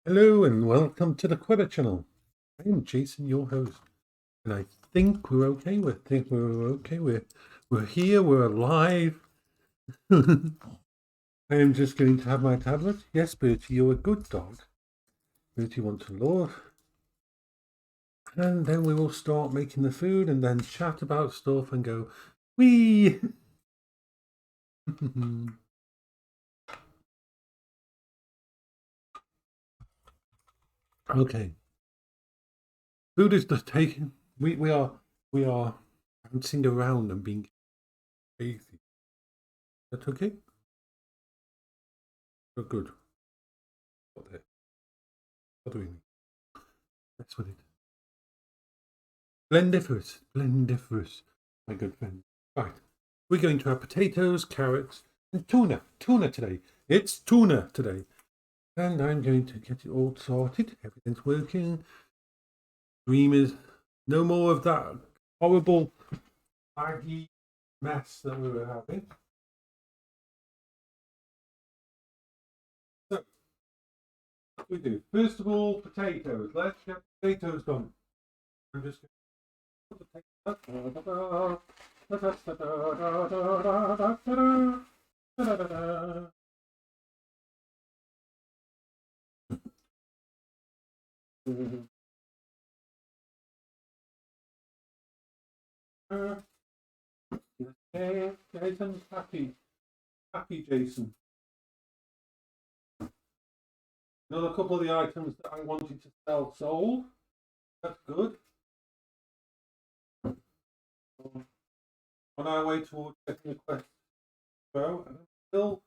Hello and welcome to the Quiver channel. I am Jason, your host, and I think we're okay. We're here. We're alive. I am just going to have my tablet. Yes, Bertie, you're a good dog. Bertie wants to love. And then we will start making the food and then chat about stuff and go, wee. Okay. Food is just taken. We are bouncing around and being crazy. That's okay? Oh, good. What do we need? That's what it is. Blendiferous, my good friend. Right, we're going to have potatoes, carrots, and tuna. Tuna today. It's tuna today. And I'm going to get it all sorted. Everything's working. Dream is no more of that horrible baggy mess that we were having. So, what we do? First of all, potatoes. Let's get potatoes done. I'm just going to put the Jason's happy. Happy Jason. Another couple of the items that I wanted to sell sold. That's good. On our way towards getting the Quest Pro, and I'm still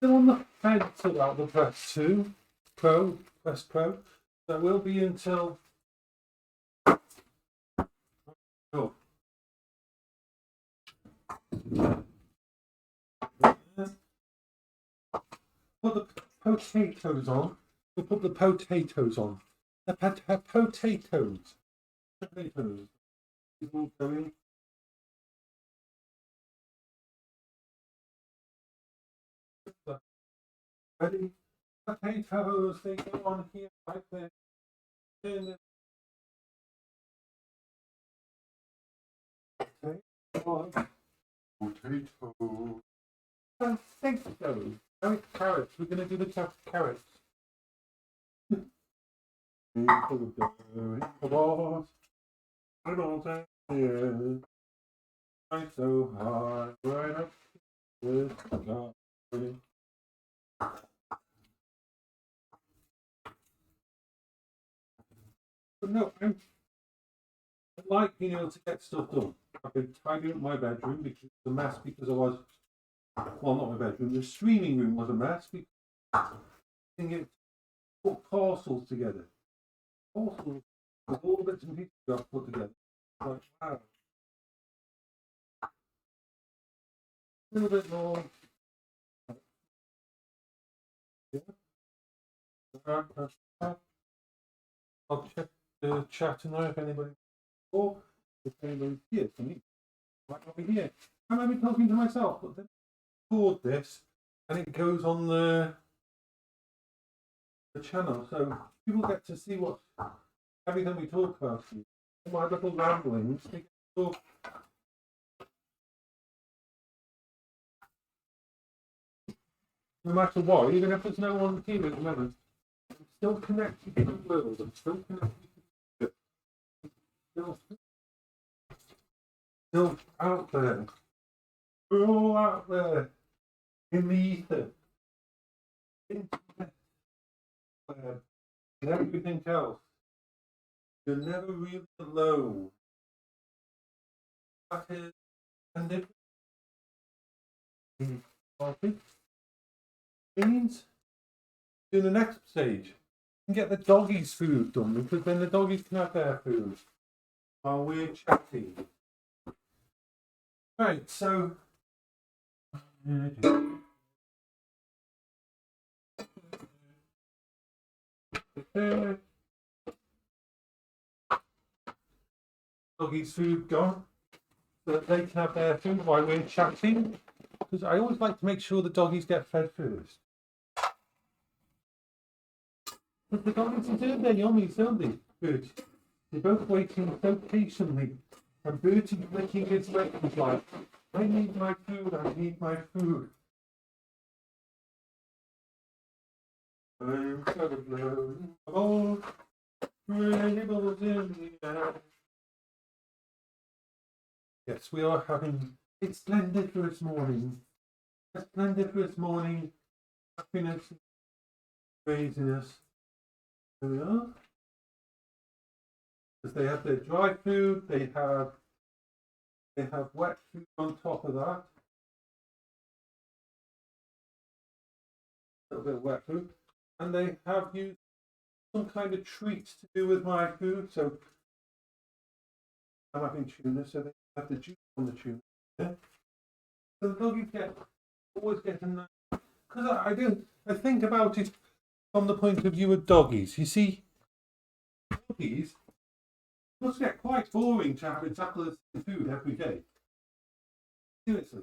on the fence about the Quest 2 Pro, Quest Pro. That will be until put the potatoes on. We'll put the potatoes on. The potatoes. Potatoes. Is all going. Ready? Potatoes, they go on here like this. Potato. I think so. Now it's carrots. We're going to do the carrots. I'm so hard right up with God. But no, I like being able to get stuff done. I've been tidying up my bedroom because it's a mess because I was, well, not my bedroom, the streaming room was a mess because I didn't put parcels together. Parcels with all the bits and pieces got put together. Like, wow. A little bit more. Yeah. I'll check the chat and know if anybody, or if anybody's here for me. Might not be here. I might be talking to myself, but then I record this and it goes on the channel, so people get to see what everything we talk about. My little ramblings. They get to talk. No matter what, even if there's no one here at the moment, I'm still connected to the world. I'm still connected to it. Still out there. We're all out there in the ether, internet, and everything else. You're never really alone. That is, and if means do the next stage and get the doggies' food done, because then the doggies can have their food while we're chatting. Right, so doggies' food gone, so that they can have their food while we're chatting. Because I always like to make sure the doggies get fed first. But the doggies deserve their yummies, don't they, Bertie? They're both waiting so patiently. And Bertie's licking his legs like, I need my food, I need my food. I'm so blown, oh, rainbows in the air. Yes, we are having a splendiferous morning. A splendiferous morning. Happiness, craziness. There we are. Because they have their dry food, they have wet food on top of that. A little bit of wet food. And they have used some kind of treats to do with my food. So I'm having tuna, so they have the juice on the tuna. Yeah? So the doggies always get a nice. Because I think about it from the point of view of doggies. You see, doggies must get quite boring to have exactly the same food every day. Seriously.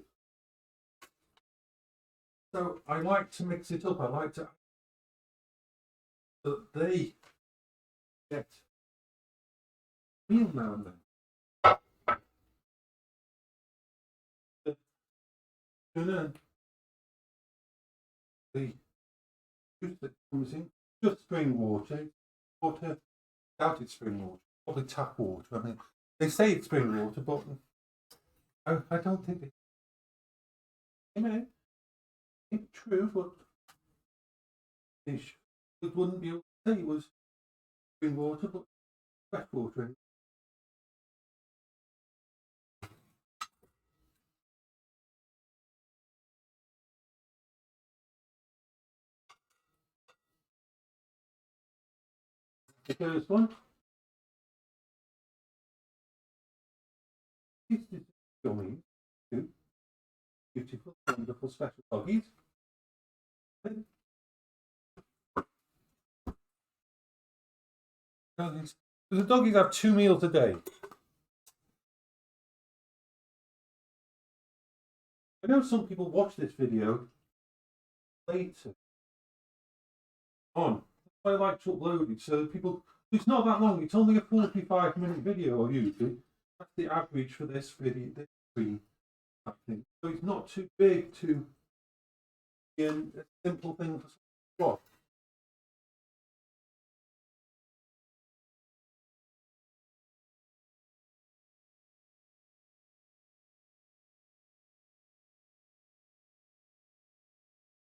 So I like to mix it up. I like to that they get meal now and then. The juice that comes in, just spring water, doubt it's spring water, probably tap water. I mean, they say it's spring water, but I don't think it. You know, it's true, but it wouldn't be able to say it was spring water, but fresh water. The first one. This is going to beautiful, wonderful, special doggies. The doggies have 2 meals a day. I know some people watch this video later on. I like to upload it so that people. It's not that long. It's only a 45-minute video on YouTube. That's the average for this video. This screen, I think. So it's not too big to be a simple thing for someone to watch.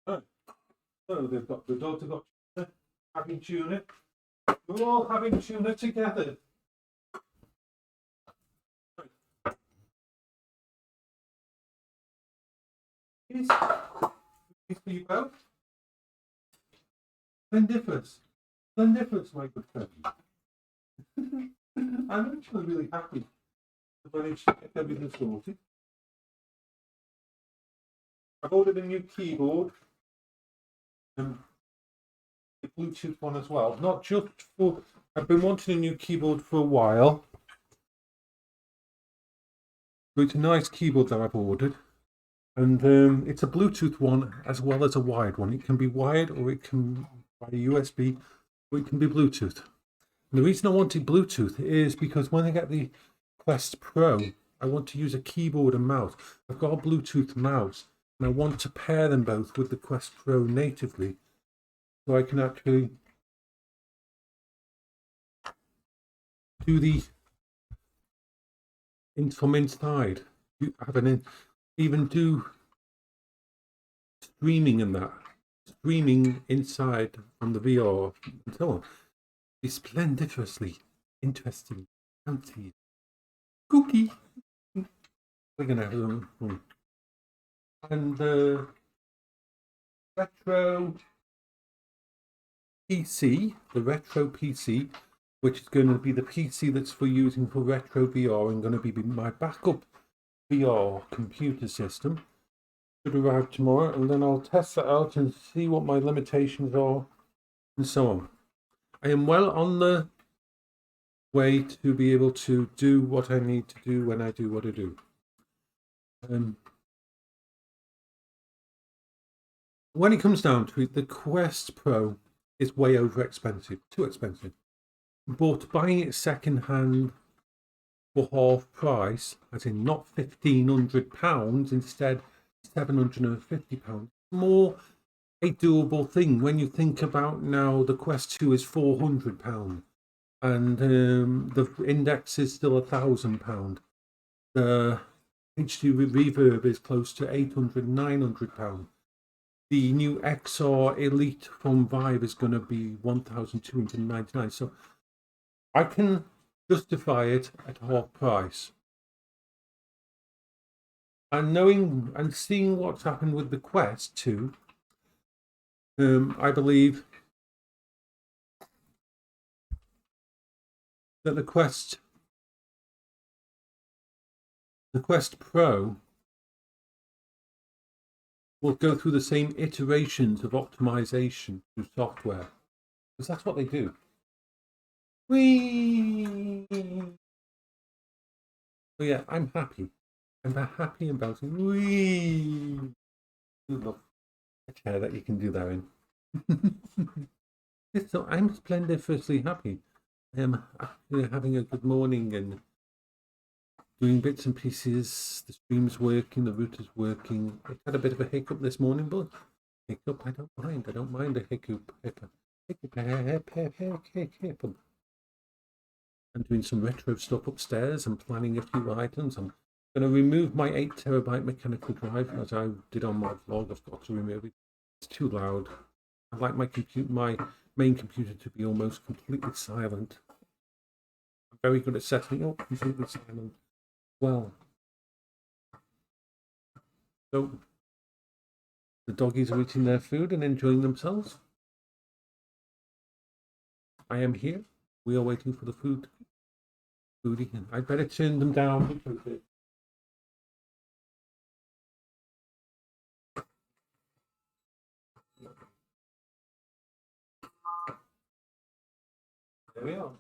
Oh, so they've got the dogs have got tuna, having tuna. We're all having tuna together. It's for you both. Splendiferous, my good friend. I'm actually really happy to manage to get everything sorted. I've ordered a new keyboard, a Bluetooth one as well. Not just for. I've been wanting a new keyboard for a while. But it's a nice keyboard that I've ordered, and it's a Bluetooth one as well as a wired one. It can be wired, or it can by USB, or it can be Bluetooth. And the reason I wanted Bluetooth is because when I get the Quest Pro, I want to use a keyboard and mouse. I've got a Bluetooth mouse, and I want to pair them both with the Quest Pro natively, so I can actually do the from inside. Even do streaming and that. Streaming inside from the VR and so on. It's splendiferously interesting. Fancy. Cookie. We're gonna have them. And retro PC, the retro PC, which is going to be the PC that's for using for retro VR and going to be my backup VR computer system. Should arrive tomorrow, and then I'll test that out and see what my limitations are and so on. I am well on the way to be able to do what I need to do when I do what I do. When it comes down to it, the Quest Pro is way over expensive, too expensive. But buying it second hand for half price, as in not £1,500, instead £750, more a doable thing when you think about now the Quest 2 is £400 and the Index is still £1,000. The HD Reverb is close to £800, £900. The new XR Elite from Vive is going to be £1,299. So I can justify it at half price. And knowing and seeing what's happened with the Quest 2, I believe that the Quest Pro will go through the same iterations of optimization through software, because that's what they do. Whee! So yeah, I'm happy. I'm happy about it. Whee! Look, a chair that you can do that in. So I'm splendiferously happy. I'm having a good morning and doing bits and pieces. The stream's working, the router's working. I had a bit of a hiccup this morning, but hiccup, I don't mind. I don't mind a hiccup. I'm doing some retro stuff upstairs. I'm planning a few items. I'm going to remove my 8 terabyte mechanical drive, as I did on my vlog. I've got to remove it. It's too loud. I like my main computer to be almost completely silent. I'm very good at setting it up completely silent. Well, so the doggies are eating their food and enjoying themselves. I am here. We are waiting for the food. Foodie. I better turn them down. There we are.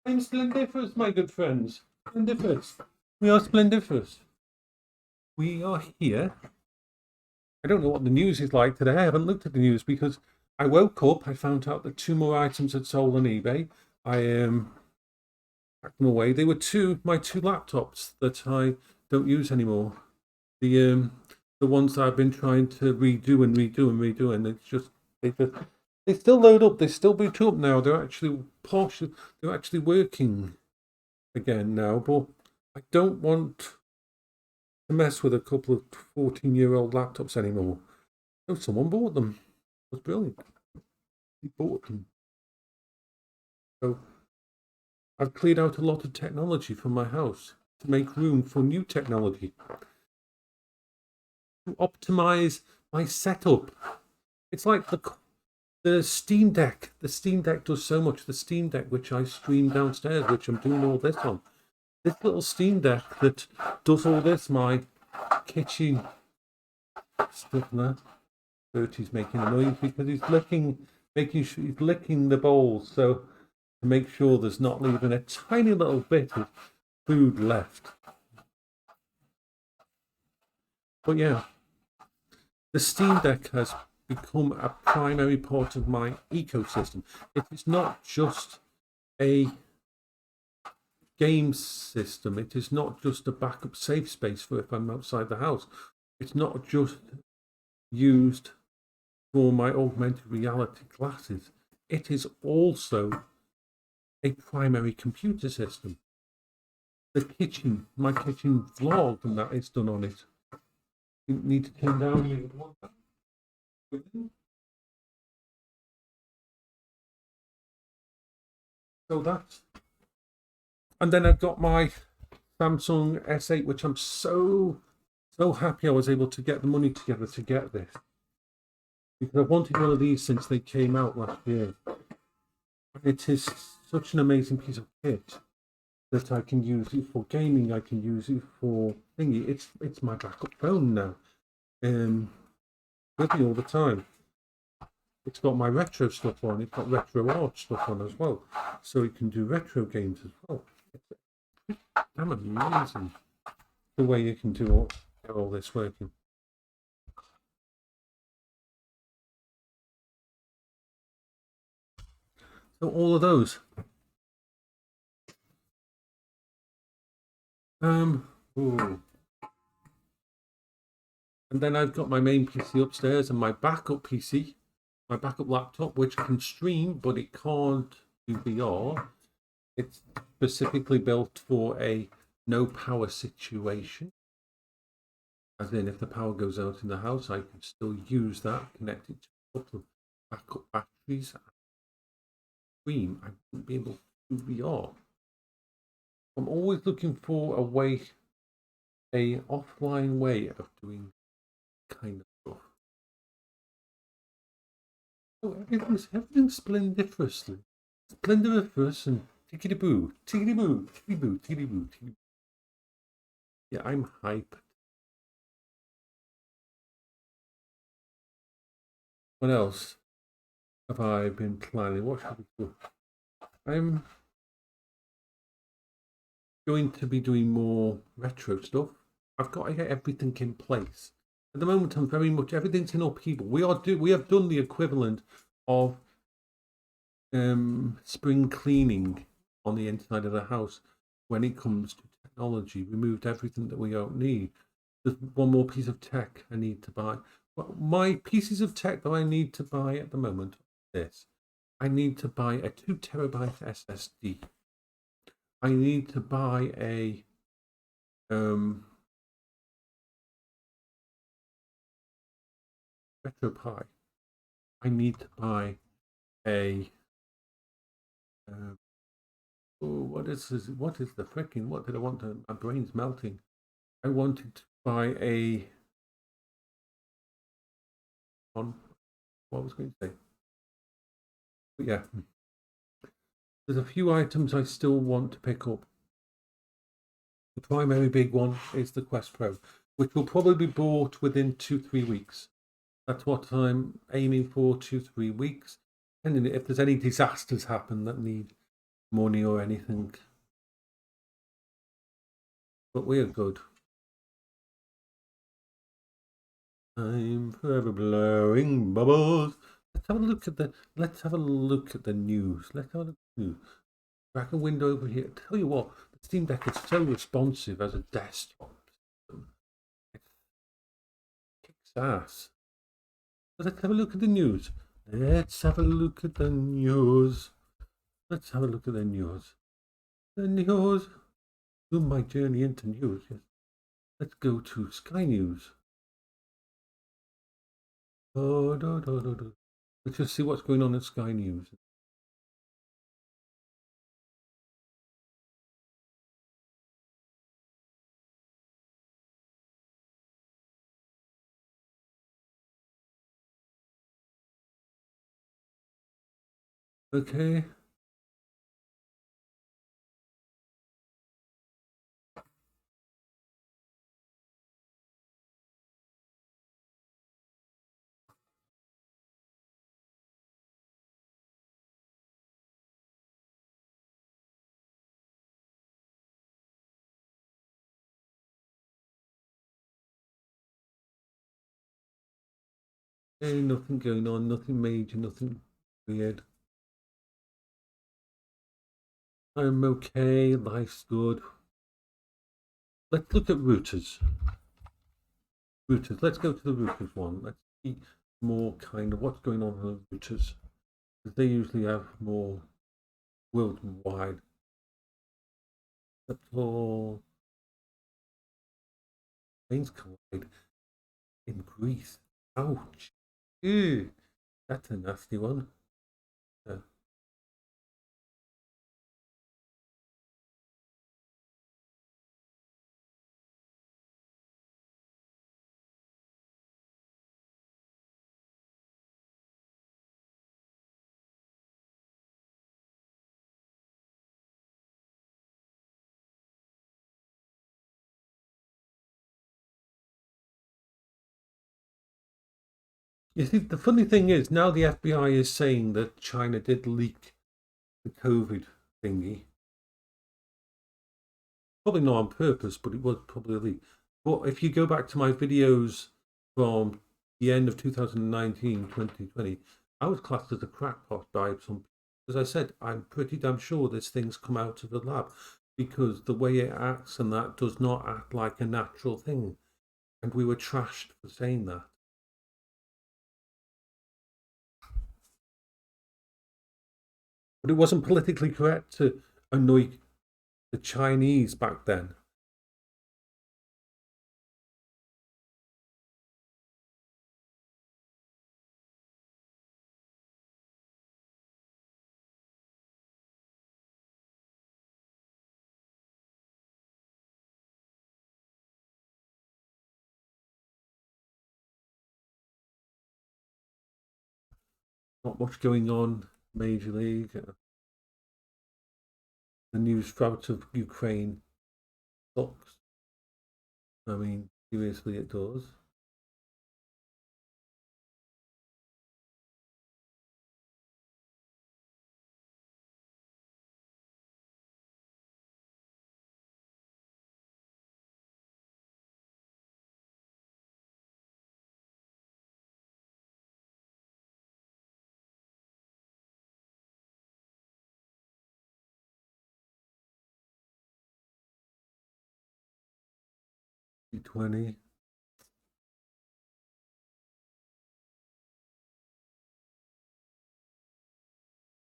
I'm splendiferous, my good friends. Splendiferous. We are splendiferous. We are here. I don't know what the news is like today. I haven't looked at the news because I woke up. I found out that 2 more items had sold on eBay. I packed them away. They were my two laptops that I don't use anymore. The ones that I've been trying to redo, and it's just they still load up. They still boot up now. They're actually partial. They're actually working again now. But I don't want to mess with a couple of 14-year-old laptops anymore. Oh, someone bought them. That's brilliant. He bought them. So I've cleared out a lot of technology from my house to make room for new technology. To optimize my setup. It's like the Steam Deck. The Steam Deck does so much. The Steam Deck, which I stream downstairs, which I'm doing all this on. This little Steam Deck that does all this, my kitchen stuff now. Bertie's making a noise because he's he's licking the bowls, so to make sure there's not leaving a tiny little bit of food left. But yeah, the Steam Deck has become a primary part of my ecosystem. It is not just a game system. It is not just a backup safe space for if I'm outside the house. It's not just used for my augmented reality glasses. It is also a primary computer system. The kitchen, my kitchen vlog, and that is done on it. You need to turn down the one. So that's, and then I've got my Samsung S8, which I'm so happy I was able to get the money together to get this, because I've wanted one of these since they came out last year. It is such an amazing piece of kit that I can use it for gaming. I can use it for thingy. It's my backup phone now, with me all the time. It's got my retro stuff on. It's got retro art stuff on as well, so it can do retro games as well. It's damn amazing the way you can do get all this working. So all of those. Ooh. And then I've got my main PC upstairs and my backup PC, my backup laptop, which can stream, but it can't do VR. It's specifically built for a no power situation. As in, if the power goes out in the house, I can still use that, connect it to a couple of backup batteries. Stream, I wouldn't be able to do VR. I'm always looking for a way, a offline way of doing kind of stuff. Oh, everything's splendiferously. Splendiferous and tickety-boo, tickety-boo, tickety-boo, tickety-boo, tickety-boo. Yeah, I'm hyped. What else have I been planning? What should we do? I'm going to be doing more retro stuff. I've got to get everything in place. At the moment, I'm very much everything's in upheaval. We have done the equivalent of spring cleaning on the inside of the house when it comes to technology. We moved everything that we don't need. There's one more piece of tech I need to buy. Well, my pieces of tech that I need to buy at the moment are this. I need to buy a 2 terabyte SSD. I need to buy a RetroPie. I need to buy a what is this? What is the freaking? What did I want to? My brain's melting. I wanted to buy a on what I was going to say. But yeah, there's a few items I still want to pick up. The primary big one is the Quest Pro, which will probably be bought within 2-3 weeks. That's what I'm aiming for, 2-3 weeks. And if there's any disasters happen that need money or anything. But we are good. I'm forever blowing bubbles. Let's have a look at the news. Let's have a look at the news. Back a window over here. Tell you what, the Steam Deck is so responsive as a desktop system. It kicks ass. But let's have a look at the news. Let's have a look at the news. Let's have a look at the news. The news. Do my journey into news. Yes. Let's go to Sky News. Let's just see what's going on at Sky News. Okay. Hey, nothing going on, nothing major, nothing weird. I'm okay, life's good. Let's look at routers. Let's go to the routers one. Let's see more kind of what's going on with the routers. Because they usually have more worldwide. That's all. Planes collide in Greece. Ouch. Ew. That's a nasty one. You see, the funny thing is, now the FBI is saying that China did leak the COVID thingy. Probably not on purpose, but it was probably a leak. But if you go back to my videos from the end of 2019, 2020, I was classed as a crackpot by some. As I said, I'm pretty damn sure this thing's come out of the lab, because the way it acts and that does not act like a natural thing. And we were trashed for saying that. But it wasn't politically correct to annoy the Chinese back then. Not much going on, Major League. The news out of Ukraine sucks. I mean, seriously, it does. T20.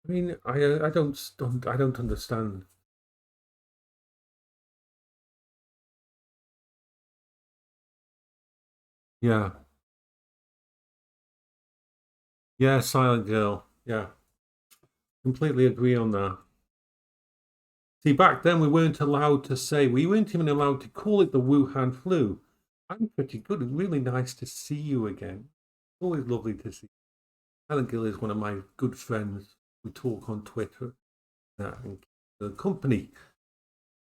I mean, I don't understand. Yeah, yeah, Silent Girl. Yeah, completely agree on that. See, back then we weren't allowed to say, we weren't even allowed to call it the Wuhan flu. I'm pretty good. It's really nice to see you again. Always lovely to see you. Helen Gill is one of my good friends. We talk on Twitter. And the company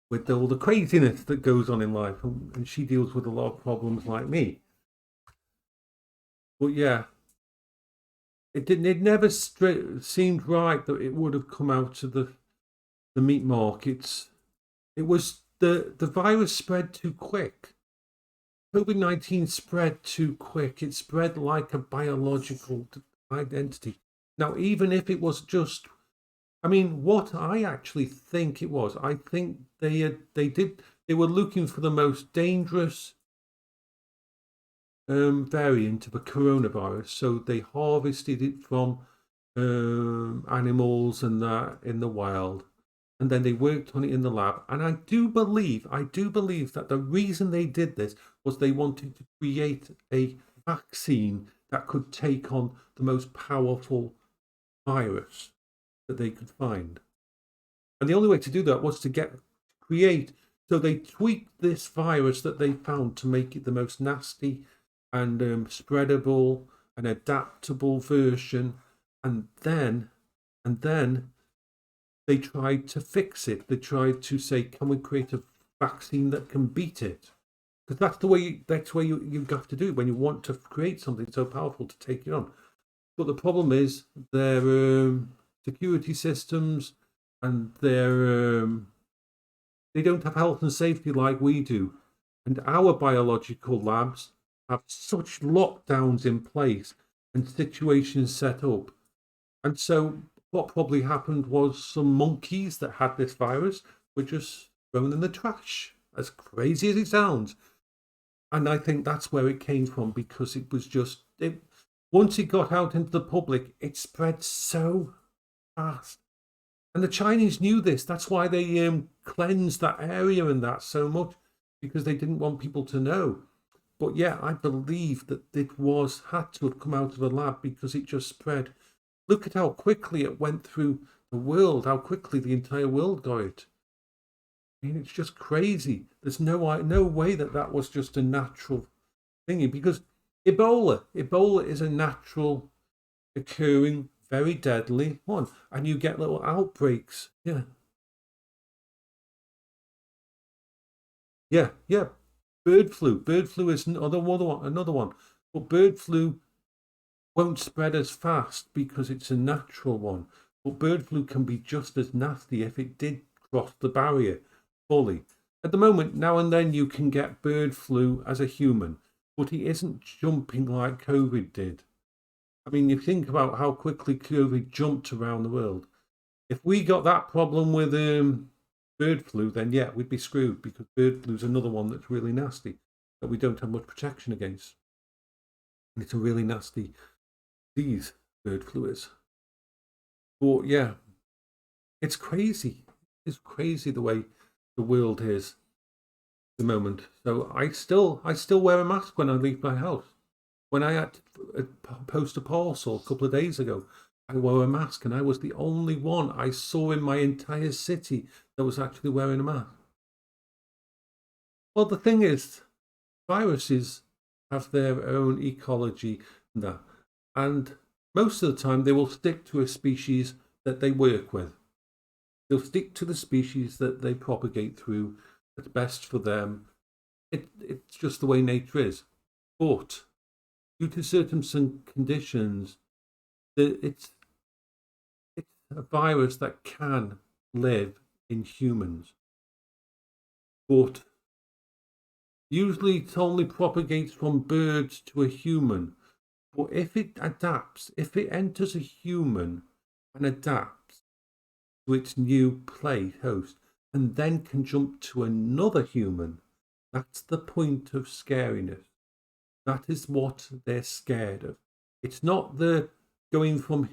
with all the craziness that goes on in life, and she deals with a lot of problems like me. But yeah, it didn't. It never seemed right that it would have come out of the meat markets. It was the virus spread too quick. COVID-19 spread too quick. It spread like a biological identity. Now, even if it was just, I mean, what I actually think it was, I think they were looking for the most dangerous variant of a coronavirus, so they harvested it from animals and that in the wild, and then they worked on it in the lab. And I do believe that the reason they did this was they wanted to create a vaccine that could take on the most powerful virus that they could find. And the only way to do that was to create. So they tweaked this virus that they found to make it the most nasty and spreadable and adaptable version. And then they tried to fix it. They tried to say, can we create a vaccine that can beat it? Because that's the way you have to do it when you want to create something so powerful to take it on. But the problem is their security systems and their they don't have health and safety like we do. And our biological labs have such lockdowns in place and situations set up. And so what probably happened was some monkeys that had this virus were just thrown in the trash, as crazy as it sounds. And I think that's where it came from, because it was just, once it got out into the public, it spread so fast. And the Chinese knew this. That's why they cleansed that area and that so much, because they didn't want people to know. But yeah, I believe that it had to have come out of a lab, because it just spread. Look at how quickly it went through the world, how quickly the entire world got it. I mean, it's just crazy. There's no way that was just a natural thingy, because Ebola is a natural occurring, very deadly one, and you get little outbreaks. Yeah, yeah. Bird flu is another one. But bird flu won't spread as fast because it's a natural one. But bird flu can be just as nasty if it did cross the barrier fully. At the moment, now and then you can get bird flu as a human, but it isn't jumping like COVID did. I mean, you think about how quickly COVID jumped around the world. If we got that problem with bird flu, then yeah, we'd be screwed, because bird flu is another one that's really nasty that we don't have much protection against. And it's a really nasty disease, bird flu is. But yeah, it's crazy. It's crazy the way the world is at the moment. So I still wear a mask when I leave my house. When I had to post a parcel a couple of days ago, I wore a mask, and I was the only one I saw in my entire city that was actually wearing a mask. Well, the thing is, viruses have their own ecology and that, and most of the time they will stick to a species that they work with. They'll stick to the species that they propagate through that's best for them. It's just the way nature is. But due to certain conditions, it's a virus that can live in humans. But usually it only propagates from birds to a human. But if it adapts, if it enters a human and adapts to its new play host, and then can jump to another human, that's the point of scariness. That is what they're scared of. It's not the going from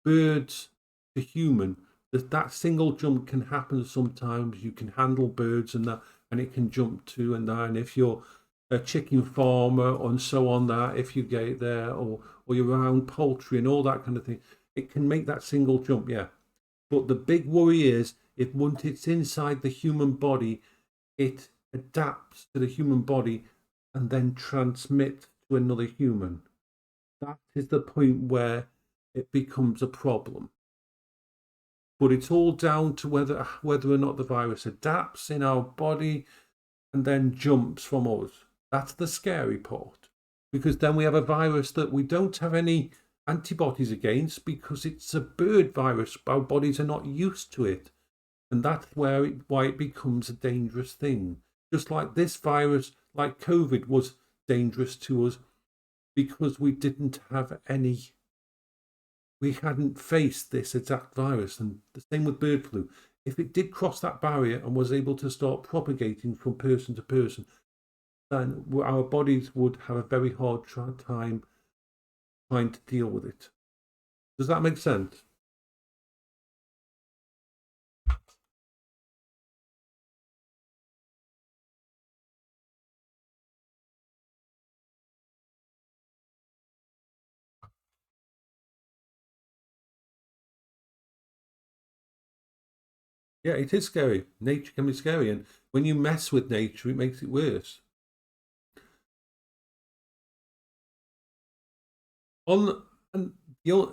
birds to human. That single jump can happen sometimes. You can handle birds and that, and it can jump to and that. And if you're a chicken farmer and so on, that if you get there, or you're around poultry and all that kind of thing, it can make that single jump, yeah. But the big worry is, if once it's inside the human body, it adapts to the human body and then transmits to another human. That is the point where it becomes a problem. But it's all down to whether or not the virus adapts in our body and then jumps from us. That's the scary part, because then we have a virus that we don't have any antibodies against, because it's a bird virus. Our bodies are not used to it, and that's why it becomes a dangerous thing. Just like this virus, like COVID, was dangerous to us because we hadn't faced this exact virus. And the same with bird flu. If it did cross that barrier and was able to start propagating from person to person, then our bodies would have a very hard time trying to deal with it. Does that make sense? Yeah, it is scary. Nature can be scary, and when you mess with nature, it makes it worse. On and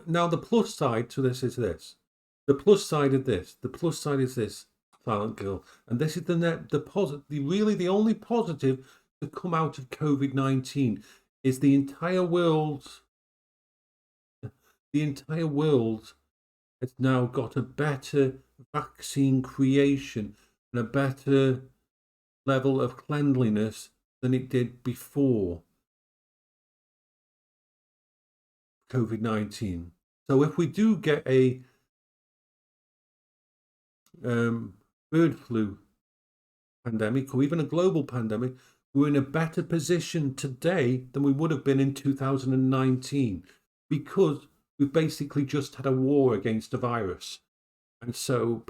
now the plus side to this is this. The plus side of this. The plus side is this, Silent Girl, and this is really the only positive to come out of COVID-19 is the entire world. The entire world has now got a better vaccine creation and a better level of cleanliness than it did before COVID-19. So if we do get a bird flu pandemic, or even a global pandemic, we're in a better position today than we would have been in 2019, because we've basically just had a war against a virus. And so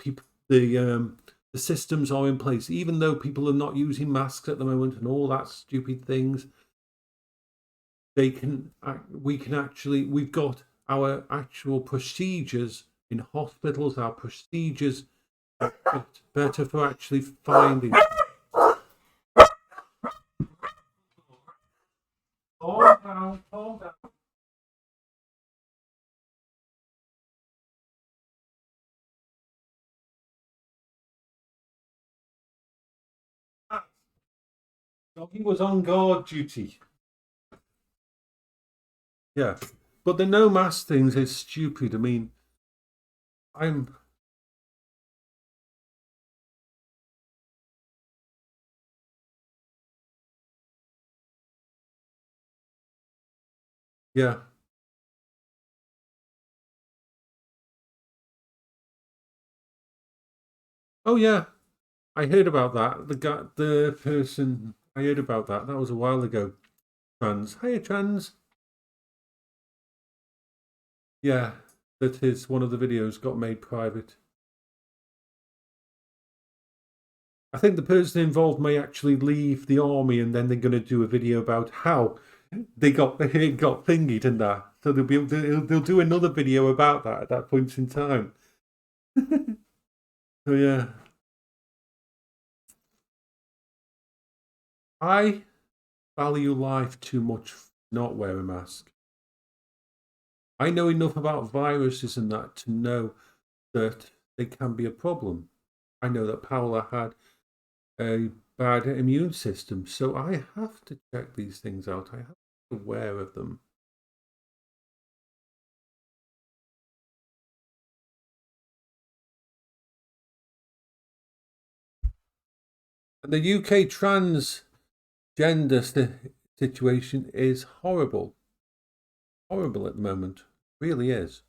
the systems are in place, even though people are not using masks at the moment and all that stupid things. We've got our actual procedures in hospitals, our procedures better for actually finding. Calm down, calm down. Doggy was on guard duty. Yeah, but the no mask things is stupid. I mean, I'm Yeah. Oh yeah, I heard about that. The person, I heard about that. That was a while ago. Trans. Hiya, trans. Yeah, that his one of the videos got made private. I think the person involved may actually leave the army, and then they're going to do a video about how they got thingied and that. So they'll do another video about that at that point in time. So yeah, I value life too much to not wear a mask. I know enough about viruses and that to know that they can be a problem. I know that Paola had a bad immune system, so I have to check these things out. I have to be aware of them. And the UK transgender situation is horrible. Horrible at the moment. Really is.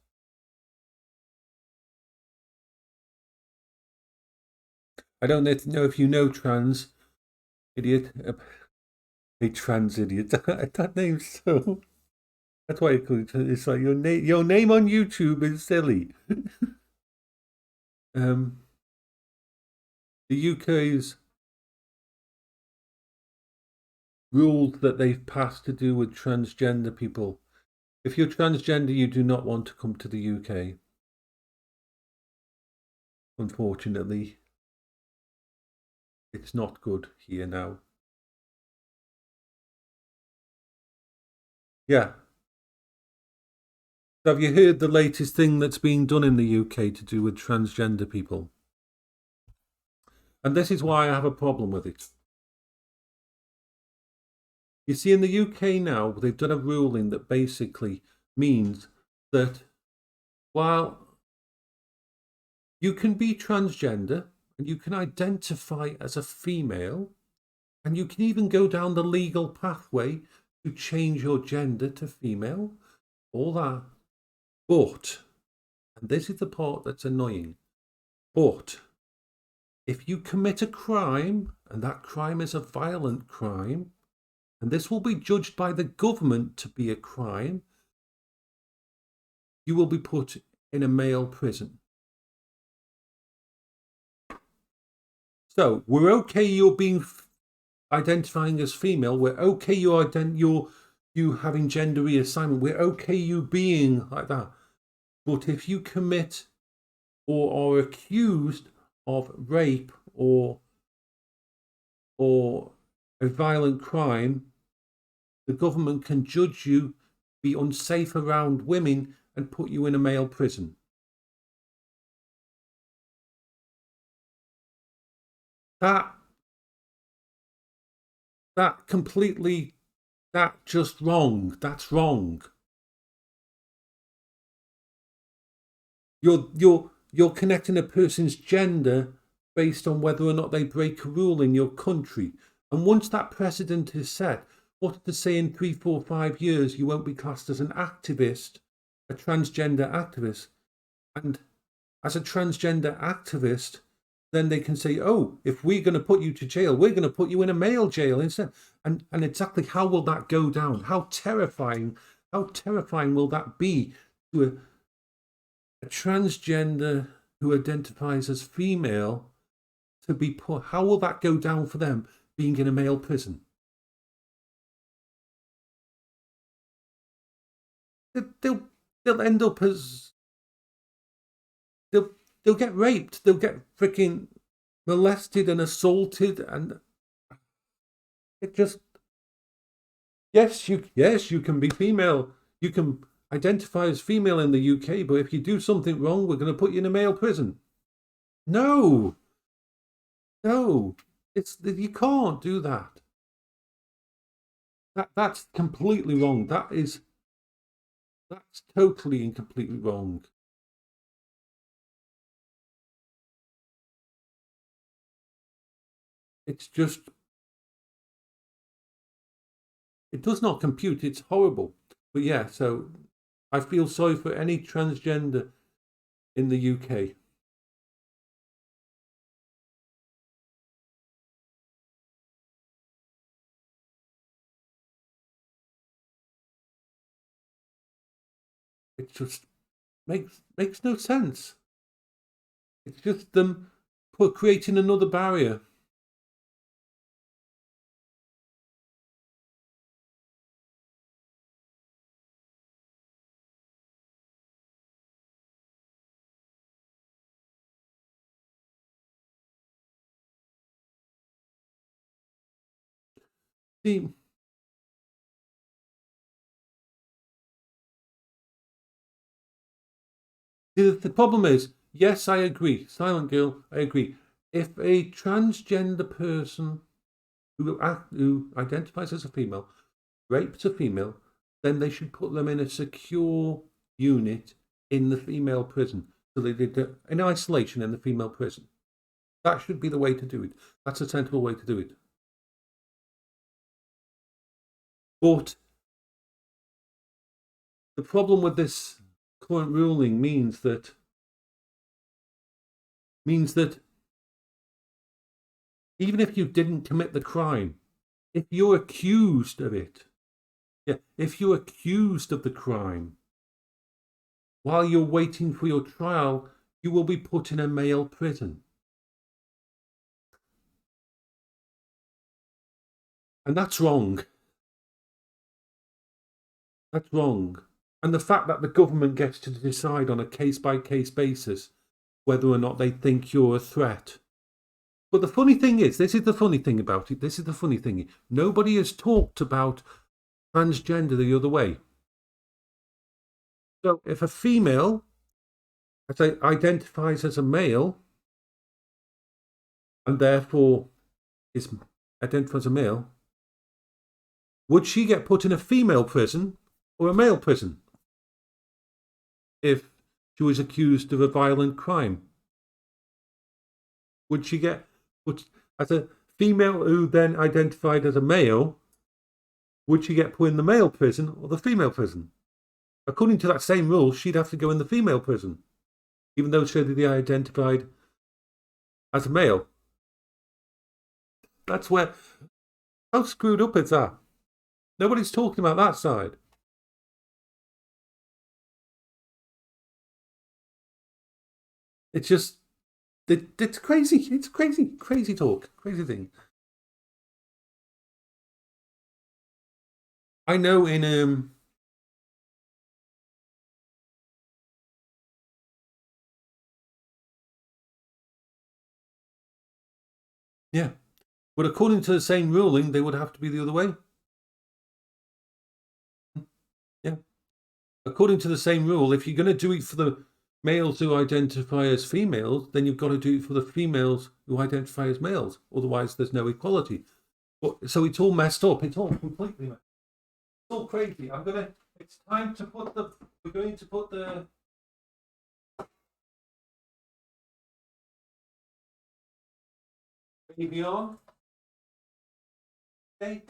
I don't know if you know trans idiot. A trans idiot. That name's so. That's why it's like your name. Your name on YouTube is silly. The UK's rules that they've passed to do with transgender people. If you're transgender, you do not want to come to the UK. Unfortunately, it's not good here now. Yeah. Have you heard the latest thing that's being done in the UK to do with transgender people? And this is why I have a problem with it. You see, in the UK now, they've done a ruling that basically means that while you can be transgender and you can identify as a female, and you can even go down the legal pathway to change your gender to female, all that. But, and this is the part that's annoying, but if you commit a crime, and that crime is a violent crime, and this will be judged by the government to be a crime, you will be put in a male prison. So we're okay you're being identifying as female. We're okay you having gender reassignment. We're okay you being like that. But if you commit or are accused of rape or a violent crime, the government can judge you be unsafe around women and put you in a male prison. That completely, that just wrong. That's wrong. You're connecting a person's gender based on whether or not they break a rule in your country. And once that precedent is set, what to say in 3, 4, 5 years you won't be classed as an activist, a transgender activist. And as a transgender activist, then they can say, oh, if we're going to put you to jail, we're going to put you in a male jail instead. And exactly how will that go down? How terrifying will that be to a transgender who identifies as female to be put? How will that go down for them being in a male prison? They'll end up as they'll get raped. They'll get freaking molested and assaulted, and it just yes you can be female. You can identify as female in the UK, but if you do something wrong, we're going to put you in a male prison. No, no, it's you can't do that. That's completely wrong. That's totally and completely wrong. It's just it does not compute. It's horrible. But yeah, so I feel sorry for any transgender in the UK. It just makes no sense. It's just them creating another barrier. See, the problem is, yes, I agree. Silent Girl, I agree. If a transgender person who identifies as a female rapes a female, then they should put them in a secure unit in the female prison. So they did in isolation in the female prison. That should be the way to do it. That's a sensible way to do it. But the problem with this current ruling means that even if you didn't commit the crime, if you're accused of it, yeah, if you're accused of the crime, while you're waiting for your trial, you will be put in a male prison. And that's wrong. That's wrong. And the fact that the government gets to decide on a case by case basis whether or not they think you're a threat. But the funny thing is, this is the funny thing about it. This is the funny thing. Nobody has talked about transgender the other way. So if a female identifies as a male and therefore is identified as a male, would she get put in a female prison or a male prison if she was accused of a violent crime? Would she get put as a female who then identified as a male? Would she get put in the male prison or the female prison? According to that same rule, she'd have to go in the female prison, even though she identified as a male. That's where, how screwed up is that? Nobody's talking about that side. It's just, it's crazy. It's crazy talk, crazy thing. I know yeah, but according to the same ruling, they would have to be the other way. Yeah, according to the same rule, if you're going to do it for the males who identify as females, then you've got to do it for the females who identify as males. Otherwise, there's no equality. But, so it's all messed up. It's all completely messed up. It's all crazy. It's time to put the. We're going to put the. Baby on. Okay.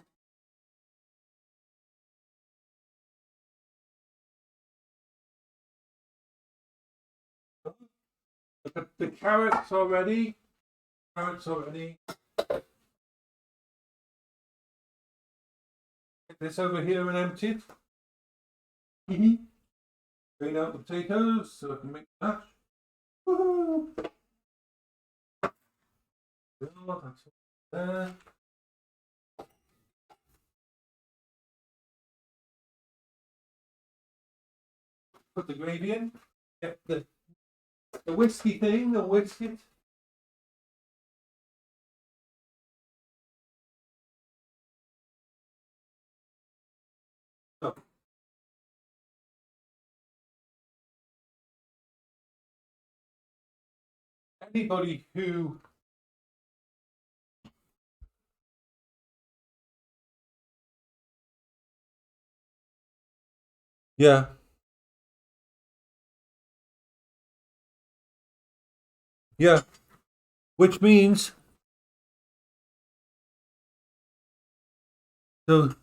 The carrots are ready. Carrots are ready. Get this over here and empty it. Clean out the potatoes so I can make the mash. Woohoo! That's there. Put the gravy in. Get the whiskey thing, the whiskey. So, anybody who yeah. Yeah. Which means so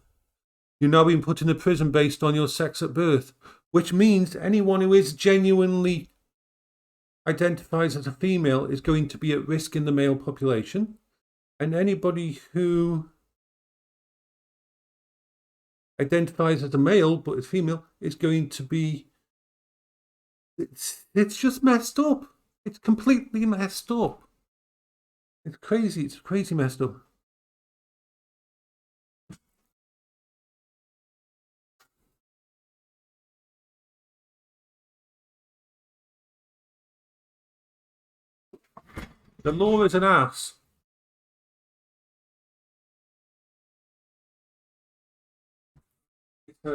You're now being put in a prison based on your sex at birth, which means anyone who is genuinely identifies as a female is going to be at risk in the male population, and anybody who identifies as a male but is female is going to be, it's just messed up. It's completely messed up. It's crazy. It's crazy messed up. The law is an ass. It's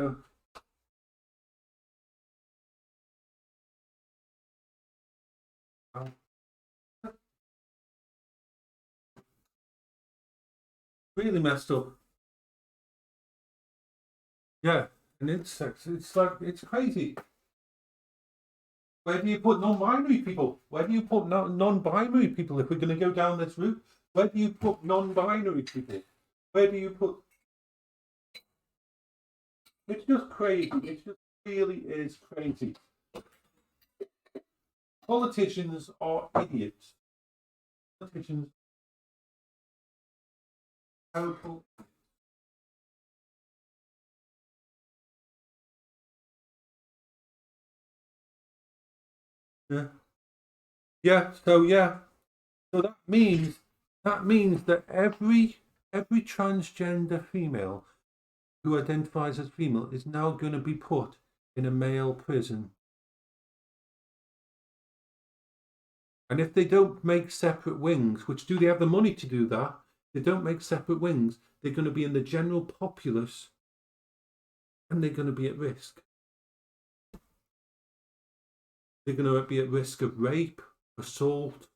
really messed up. Yeah, and it's like, it's crazy. Where do you put non-binary people? Where do you put non-binary people if we're going to go down this route? Where do you put non-binary people? Where do you put? It's just crazy. It just really is crazy. Politicians are idiots. Politicians, total. Yeah. Yeah. So that means that every transgender female who identifies as female is now going to be put in a male prison. And if they don't make separate wings, which do they have the money to do that? They don't make separate wings. They're going to be in the general populace, and they're going to be at risk. They're going to be at risk of rape, assault.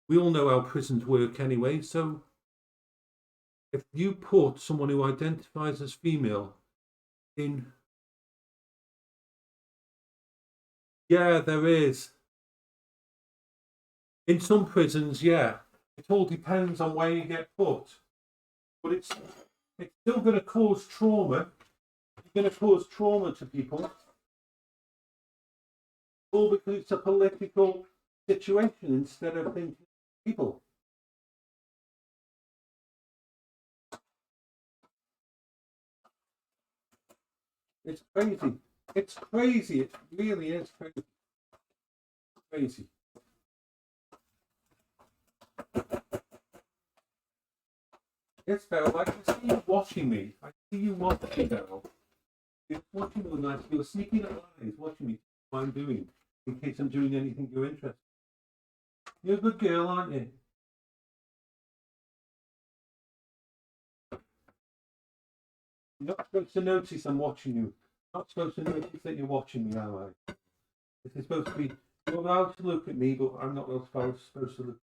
We all know how prisons work anyway. So if you put someone who identifies as female in, yeah, there is. In some prisons, yeah. It all depends on where you get put. But it's still going to cause trauma. It's going to cause trauma to people. All because it's a political situation instead of thinking people. It's crazy. It's crazy. It really is crazy. Crazy. Yes, Beryl, I can see you watching me. I see you watching me, Beryl. You're watching me nice. You're sneaking at eyes watching me what I'm doing in case I'm doing anything you're interested in. You're a good girl, aren't you? You're not supposed to notice I'm watching you. You're not supposed to notice that you're watching me, am I? This is supposed to be, you're allowed to look at me, but I'm not supposed to look.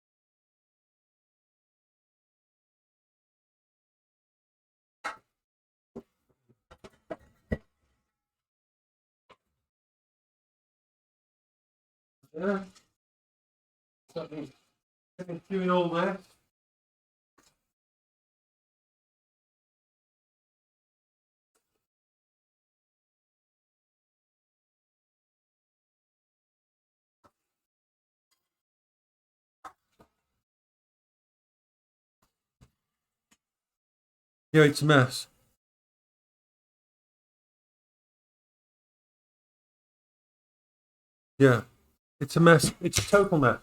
Yeah. Doing all that. Yeah, it's a mess. Yeah, it's a mess. It's a total mess.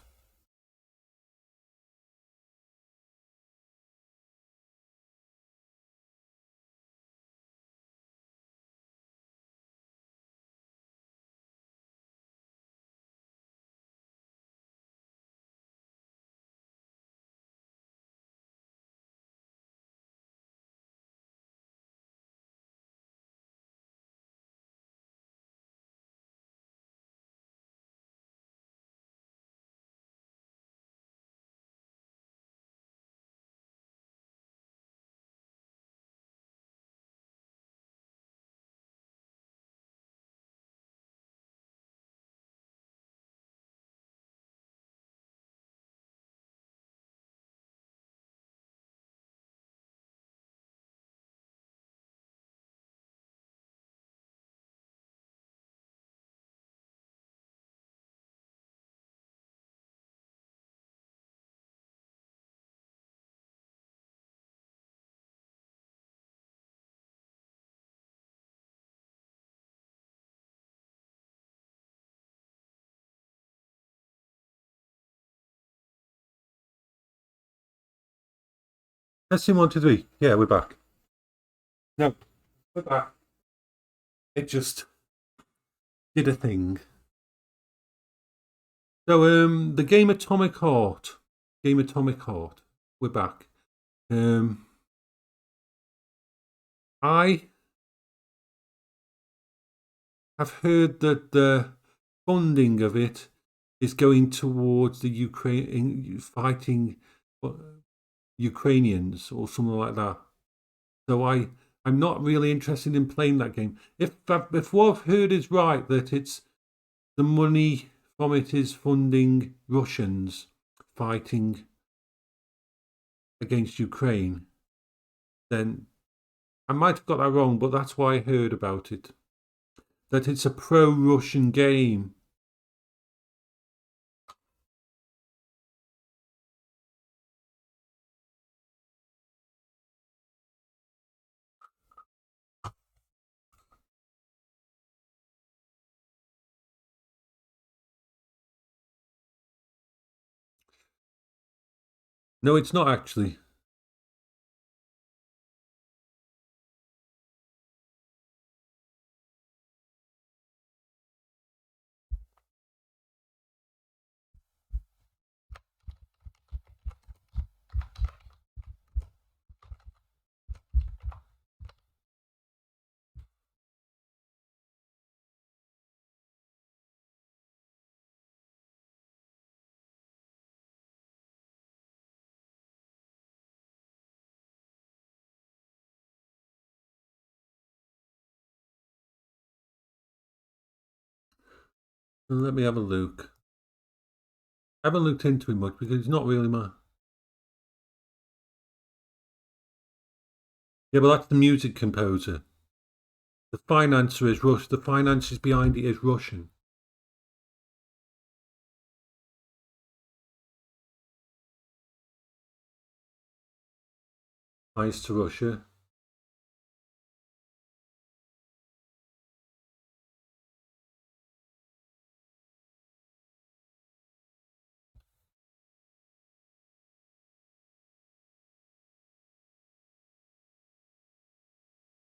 Testing 1, 2, 3. Yeah, we're back. No, we're back. It just did a thing. So, the game Atomic Heart. We're back. I have heard that the funding of it is going towards the Ukraine fighting Ukrainians or something like that. So I'm not really interested in playing that game. If what I've heard is right, that it's the money from it is funding Russians fighting against Ukraine, then I might have got that wrong, but that's why I heard about it. That it's a pro-Russian game. No, it's not actually. Let me have a look. I haven't looked into it much because it's not really my... Yeah, but that's the music composer. The financer is Russian. The finances behind it is Russian. Ties to Russia.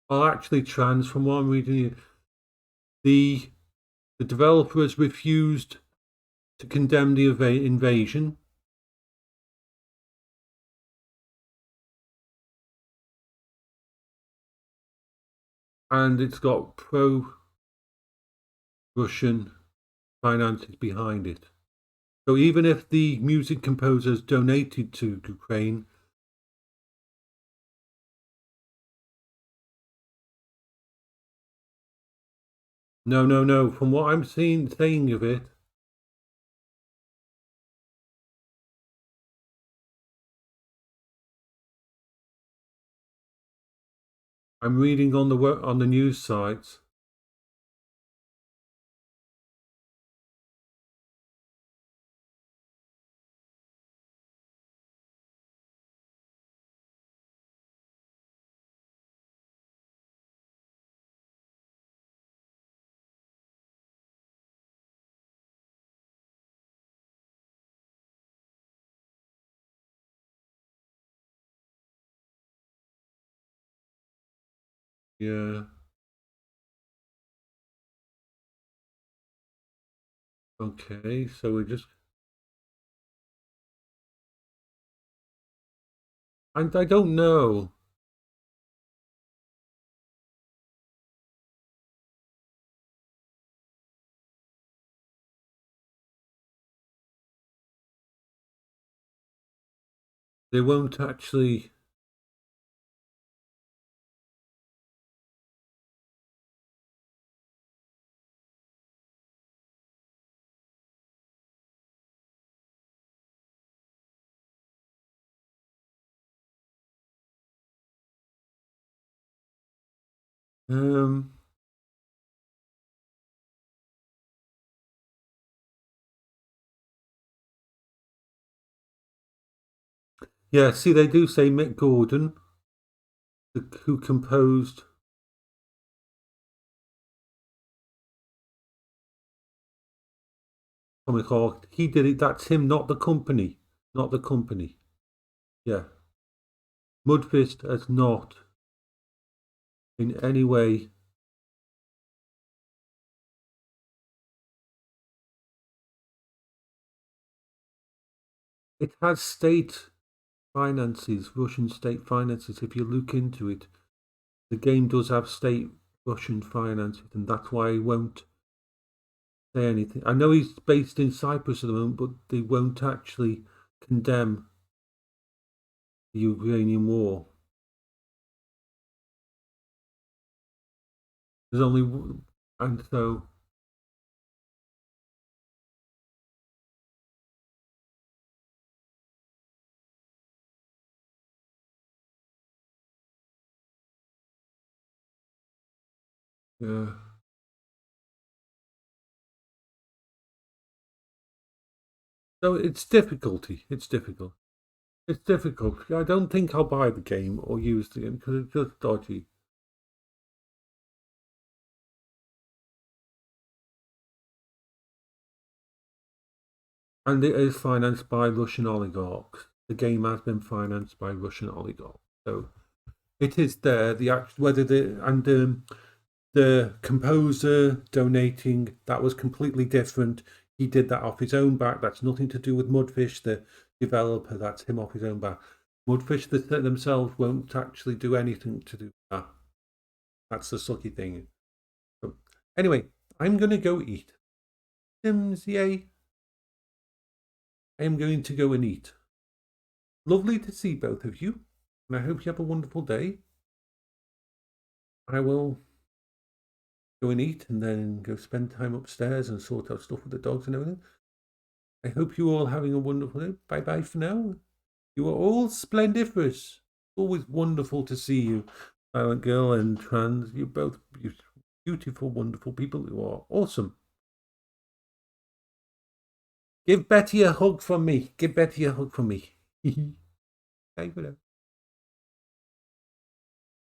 Well, actually, trans, from what I'm reading here, the developer has refused to condemn the invasion. And it's got pro-Russian finances behind it. So even if the music composers donated to Ukraine, no. From what I'm saying of it, I'm reading on the news sites. Yeah. Okay. So we just. I don't know. They won't actually. Um. Yeah. See, they do say Mick Gordon, who composed Comic Hawk. He did it. That's him, not the company. Not the company. Yeah. Mudfist has not in any way it has state finances, Russian state finances. If you look into it, the game does have state Russian finances, and that's why he won't say anything. I know he's based in Cyprus at the moment, but they won't actually condemn the Ukrainian war. There's only, and so yeah. So it's difficulty. It's difficult. It's difficult. I don't think I'll buy the game or use the game because it's just dodgy. And it is financed by Russian oligarchs. The game has been financed by Russian oligarchs. So it is there. The act, whether the composer donating, that was completely different. He did that off his own back. That's nothing to do with Mudfish, the developer. That's him off his own back. Mudfish themselves won't actually do anything to do that. That's the sucky thing. So, anyway, I'm going to go eat. Sims, yay. I am going to go and eat. Lovely to see both of you, and I hope you have a wonderful day. I will go and eat and then go spend time upstairs and sort out stuff with the dogs and everything. I hope you all having a wonderful day. Bye bye for now. You are all splendiferous. Always wonderful to see you, Silent Girl and Trans. You're both beautiful, wonderful people. You are awesome. Give Betty a hug from me. Give Betty a hug from me. Bye for now.